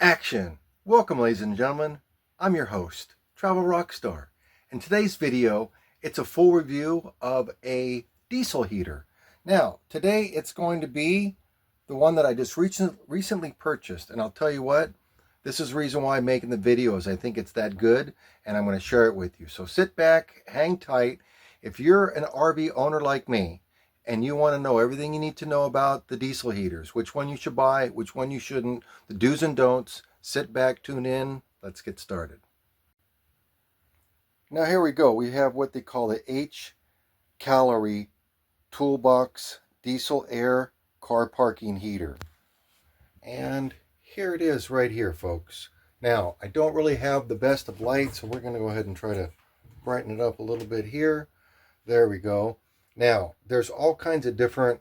Action! Welcome, ladies and gentlemen. I'm your host, Travel Rockstar. In today's video, it's a full review of a diesel heater. Now, today it's going to be the one that I just recently purchased, and I'll tell you what, this is the reason why I'm making the video is I think it's that good, and I'm going to share it with you. So sit back, hang tight. If you're an RV owner like me, and you want to know everything you need to know about the diesel heaters, which one you should buy, which one you shouldn't, the do's and don'ts, sit back, tune in, let's get started. Now here we go. We have what they call the HCalory Toolbox Diesel Air Car Parking Heater. And here it is right here, folks. Now, I don't really have the best of light, so we're going to go ahead and try to brighten it up a little bit here. There we go. Now, there's all kinds of different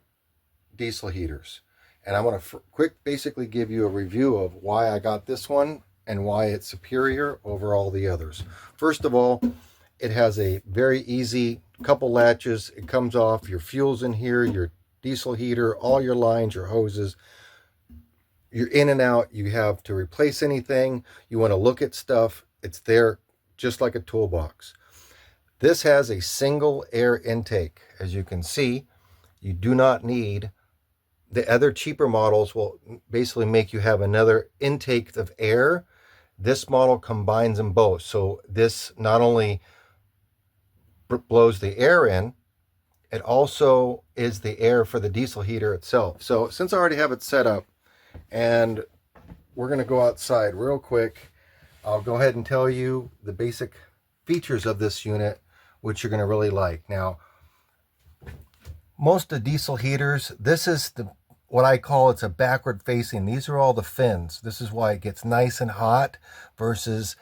diesel heaters, and I'm going to basically give you a review of why I got this one and why it's superior over all the others. First of all, it has a very easy couple latches. It comes off, your fuel's in here, your diesel heater, all your lines, your hoses. You're in and out. You have to replace anything. You want to look at stuff. It's there just like a toolbox. This has a single air intake. As you can see, you do not need, the other cheaper models will basically make you have another intake of air. This model combines them both. So this not only blows the air in, it also is the air for the diesel heater itself. So since I already have it set up, and we're going to go outside real quick, I'll go ahead and tell you the basic features of this unit, which you're going to really like. Now, most of the diesel heaters, this is what I call, it's a backward facing. These are all the fins. This is why it gets nice and hot versus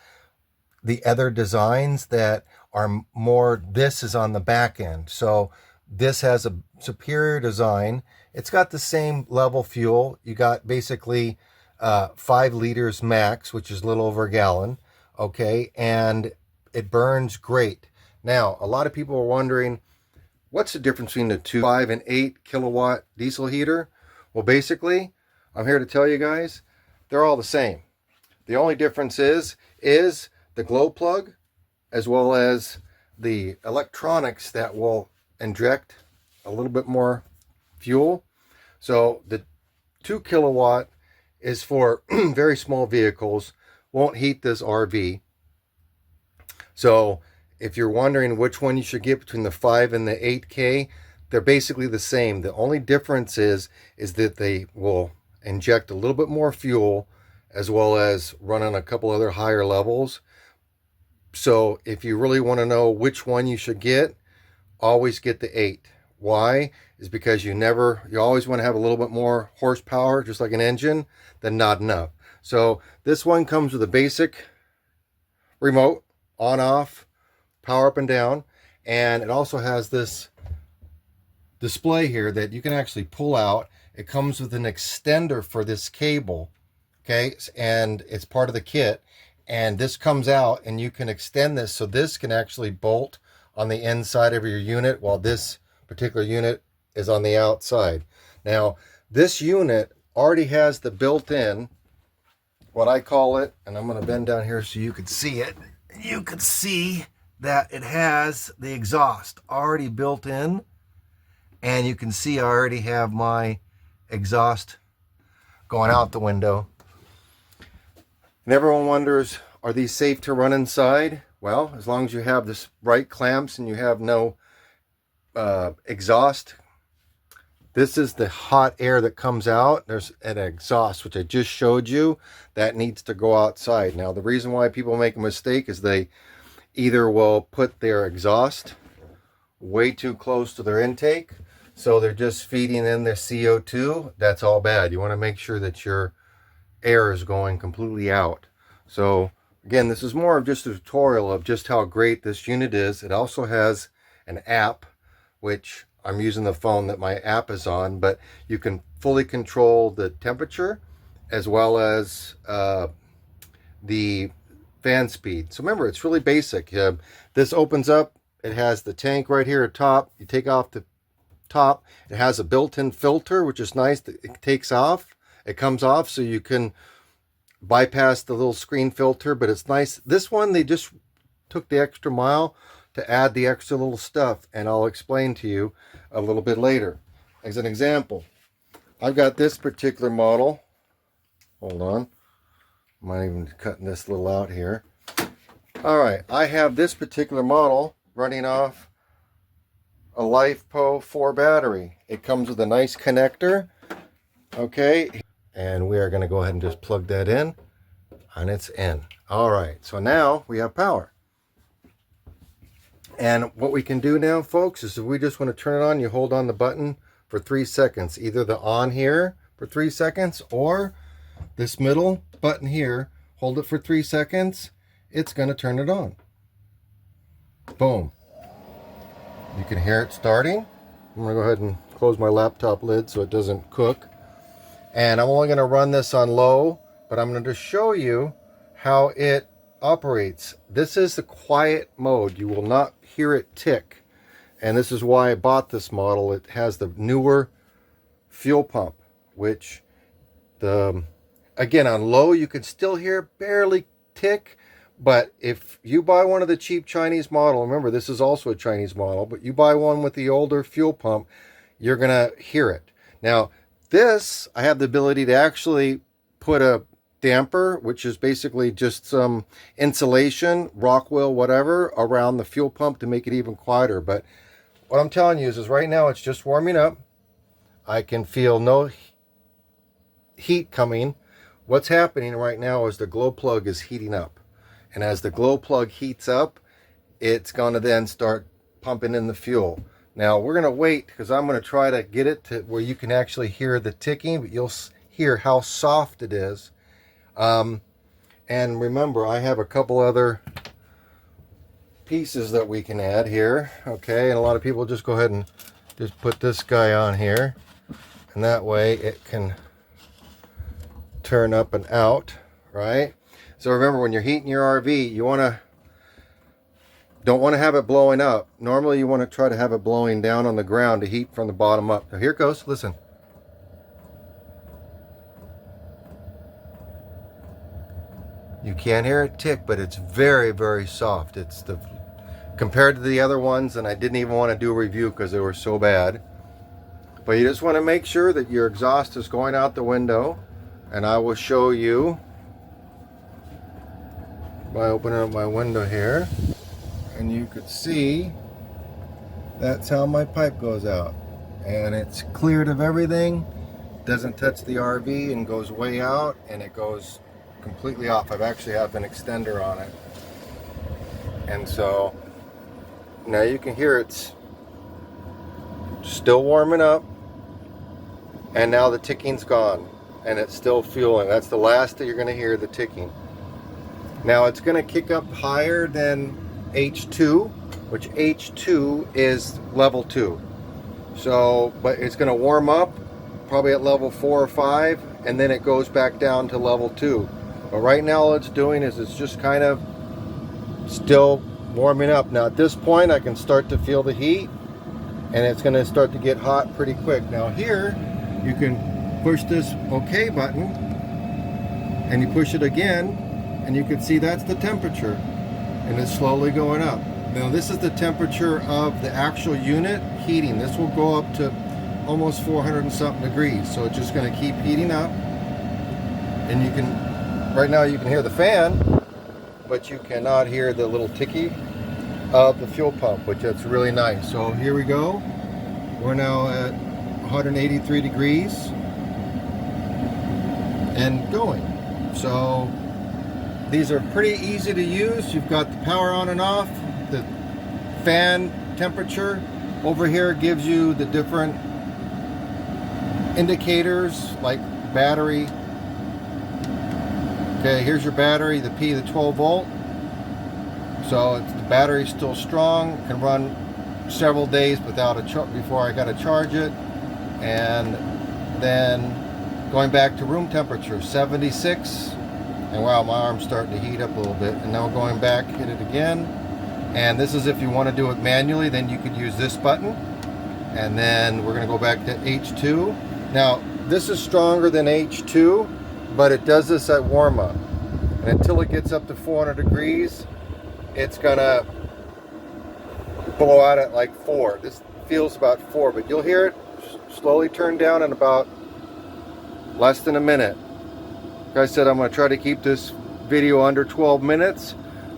the other designs that are more, this is on the back end. So this has a superior design. It's got the same level fuel. You got basically 5 liters max, which is a little over a gallon. Okay, and it burns great. Now, a lot of people are wondering, what's the difference between the 5 and 8 kilowatt diesel heater? Well, basically, I'm here to tell you guys, they're all the same. The only difference is the glow plug, as well as the electronics that will inject a little bit more fuel. So the 2 kilowatt is for very small vehicles, won't heat this RV. So if you're wondering which one you should get between the 5 and the 8K, they're basically the same. The only difference is that they will inject a little bit more fuel, as well as run on a couple other higher levels. So if you really want to know which one you should get, always get the 8. Why? Is because you always want to have a little bit more horsepower, just like an engine, than not enough. So this one comes with a basic remote, on, off, power up and down, and it also has this display here that you can actually pull out. It comes with an extender for this cable, okay, and it's part of the kit, and this comes out and you can extend this, so this can actually bolt on the inside of your unit while this particular unit is on the outside. Now, this unit already has the built-in, what I call it, and I'm going to bend down here so you can see it. You can see that it has the exhaust already built in, and you can see I already have my exhaust going out the window. And everyone wonders, are these safe to run inside? Well, as long as you have this right clamps and you have no exhaust. This is the hot air that comes out. There's an exhaust, which I just showed you, that needs to go outside. Now, the reason why people make a mistake is they either will put their exhaust way too close to their intake, so they're just feeding in their CO2. That's all bad. You want to make sure that your air is going completely out. So again, this is more of just a tutorial of just how great this unit is. It also has an app, which I'm using the phone that my app is on, but you can fully control the temperature as well as the fan speed. So remember, it's really basic. This opens up, it has the tank right here at top. You take off the top, it has a built-in filter, which is nice. It takes off, it comes off, so you can bypass the little screen filter, but it's nice. This one, they just took the extra mile to add the extra little stuff, and I'll explain to you a little bit later. As an example, I've got this particular model. Hold on. I'm not even cutting this little out here. All right, I have this particular model running off a LiFePO 4 battery. It comes with a nice connector, okay, and we are going to go ahead and just plug that in, and it's in. All right, so now we have power. And what we can do now, folks, is if we just want to turn it on, you hold on the button for 3 seconds, either the on here for 3 seconds or this middle button here, hold it for 3 seconds, it's going to turn it on. Boom. You can hear it starting. I'm going to go ahead and close my laptop lid so it doesn't cook. And I'm only going to run this on low, but I'm going to show you how it operates. This is the quiet mode. You will not hear it tick. And this is why I bought this model. It has the newer fuel pump, which again, on low, you can still hear barely tick. But if you buy one of the cheap Chinese model, remember this is also a Chinese model, but you buy one with the older fuel pump, you're going to hear it. Now, this, I have the ability to actually put a damper, which is basically just some insulation, Rockwell, whatever, around the fuel pump to make it even quieter. But what I'm telling you is right now it's just warming up. I can feel no heat coming. What's happening right now is the glow plug is heating up. And as the glow plug heats up, it's going to then start pumping in the fuel. Now we're going to wait because I'm going to try to get it to where you can actually hear the ticking, but you'll hear how soft it is. And remember, I have a couple other pieces that we can add here. Okay, and a lot of people just go ahead and just put this guy on here. And that way it can turn up and out, right? So remember, when you're heating your RV, you don't want to have it blowing up. Normally you want to try to have it blowing down on the ground to heat from the bottom up. Now here it goes, listen. You can't hear it tick, but it's very, very soft. It's compared to the other ones, and I didn't even want to do a review because they were so bad. But you just want to make sure that your exhaust is going out the window, and I will show you by opening up my window here, and you could see that's how my pipe goes out, and it's cleared of everything, doesn't touch the RV, and goes way out, and it goes completely off. I've actually have an extender on it, and so now you can hear it's still warming up, and now the ticking's gone, and it's still fueling. That's the last that you're going to hear, the ticking. Now it's going to kick up higher than H2, which H2 is level 2. So, but it's going to warm up probably at level 4 or 5, and then it goes back down to level 2. But right now all it's doing is it's just kind of still warming up. Now at this point I can start to feel the heat, and it's going to start to get hot pretty quick. Now here you can push this OK button, and you push it again, and you can see that's the temperature, and it's slowly going up. Now this is the temperature of the actual unit heating. This will go up to almost 400 and something degrees. So it's just going to keep heating up, and you can, right now you can hear the fan, but you cannot hear the little ticky of the fuel pump, which that's really nice. So here we go. We're now at 183 degrees and going. So these are pretty easy to use. You've got the power on and off. The fan temperature over here gives you the different indicators like battery. Okay, here's your battery, the P, the 12 volt. So the battery's still strong, can run several days without a charge before I got to charge it. And then going back to room temperature, 76. And wow, my arm's starting to heat up a little bit. And now we're going back, hit it again. And this is if you want to do it manually, then you could use this button. And then we're going to go back to H2. Now, this is stronger than H2. but it does this at warm up. And until it gets up to 400 degrees, it's gonna blow out at like 4. This feels about 4, but you'll hear it slowly turn down in about less than a minute. Like I said, I'm gonna try to keep this video under 12 minutes,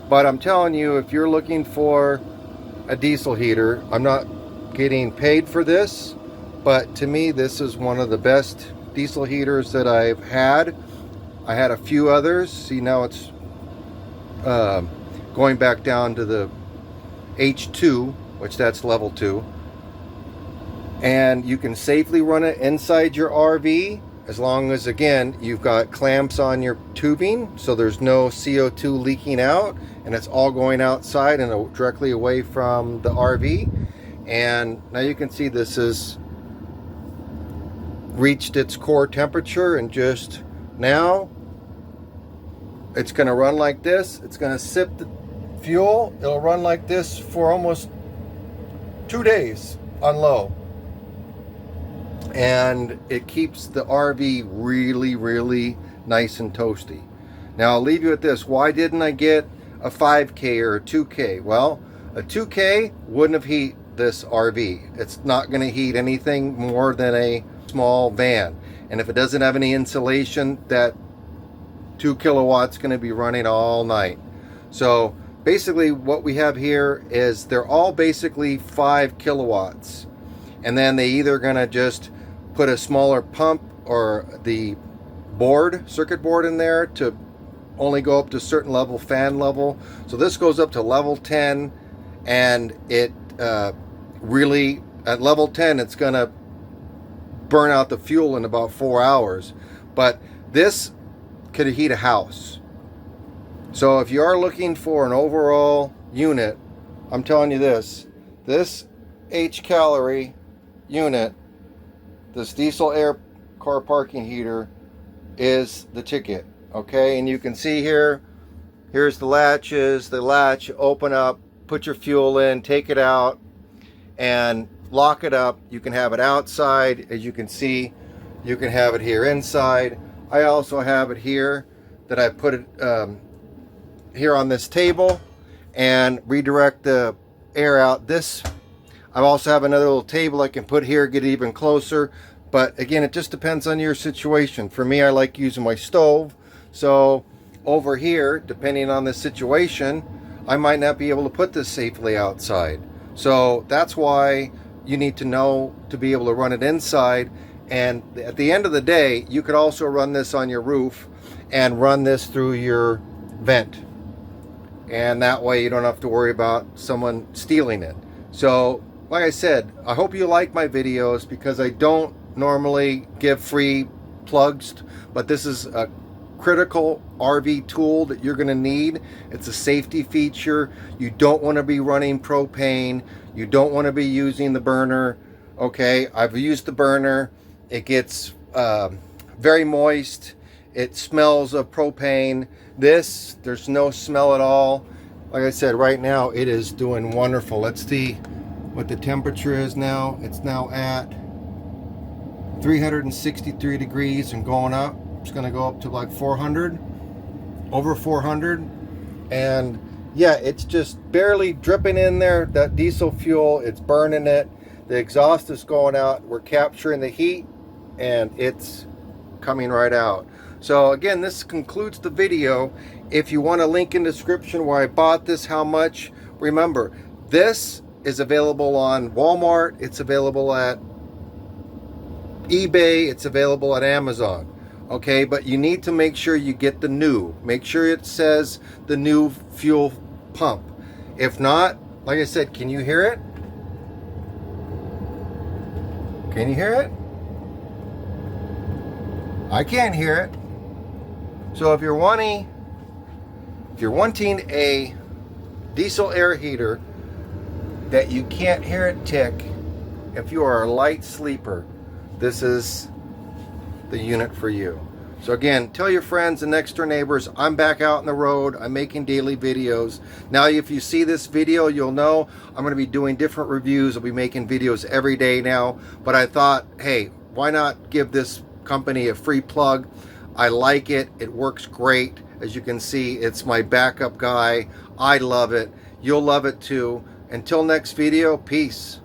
but I'm telling you, if you're looking for a diesel heater, I'm not getting paid for this, but to me, this is one of the best diesel heaters that I've had. I had a few others. See, now it's going back down to the H2, which that's level 2. And you can safely run it inside your RV as long as, again, you've got clamps on your tubing so there's no CO2 leaking out, and it's all going outside and directly away from the RV. And now you can see this has reached its core temperature, and just now it's going to run like this. It's going to sip the fuel. It'll run like this for almost 2 days on low, and it keeps the RV really, really nice and toasty. Now I'll leave you with this. Why didn't I get a 5K or a 2K? Well, a 2K wouldn't have heated this RV. It's not going to heat anything more than a small van, and if it doesn't have any insulation, that 2 kilowatts going to be running all night. So basically what we have here is they're all basically 5 kilowatts, and then they either going to just put a smaller pump or the circuit board in there to only go up to a certain level, fan level. So this goes up to level 10, and it really, at level 10, it's going to burn out the fuel in about 4 hours. But this could heat a house. So if you are looking for an overall unit, I'm telling you this HCalory unit, this diesel air car parking heater, is the ticket. Okay, and you can see here's the latches. The latch, open up, put your fuel in, take it out, and lock it up. You can have it outside, as you can see. You can have it here inside. I also have it here that I put it here on this table and redirect the air out. I also have another little table I can put here, get it even closer. But again, it just depends on your situation. For me, I like using my stove. So over here, depending on the situation, I might not be able to put this safely outside. So that's why you need to know to be able to run it inside. And at the end of the day, you could also run this on your roof and run this through your vent. And that way you don't have to worry about someone stealing it. So like I said, I hope you like my videos, because I don't normally give free plugs, but this is a critical RV tool that you're going to need. It's a safety feature. You don't want to be running propane. You don't want to be using the burner. Okay, I've used the burner. It gets very moist. It smells of propane. There's no smell at all. Like I said, right now it is doing wonderful. Let's see what the temperature is now. It's now at 363 degrees and going up. It's going to go up to like 400, over 400. And yeah, it's just barely dripping in there, that diesel fuel. It's burning it. The exhaust is going out. We're capturing the heat, and it's coming right out. So again, this concludes the video. If you want a link in the description where I bought this, how much, remember, this is available on Walmart. It's available at eBay. It's available at Amazon. Okay, but you need to make sure you get the new. Make sure it says the new fuel pump. If not, like I said, can you hear it? Can you hear it? I can't hear it. So if you're wanting a diesel air heater that you can't hear it tick, if you are a light sleeper, this is the unit for you. So again, tell your friends and next door neighbors, I'm back out on the road. I'm making daily videos. Now, if you see this video, you'll know I'm going to be doing different reviews. I'll be making videos every day now. But I thought, hey, why not give this company a free plug? I like it. It works great. As you can see, it's my backup guy. I love it. You'll love it too. Until next video, peace.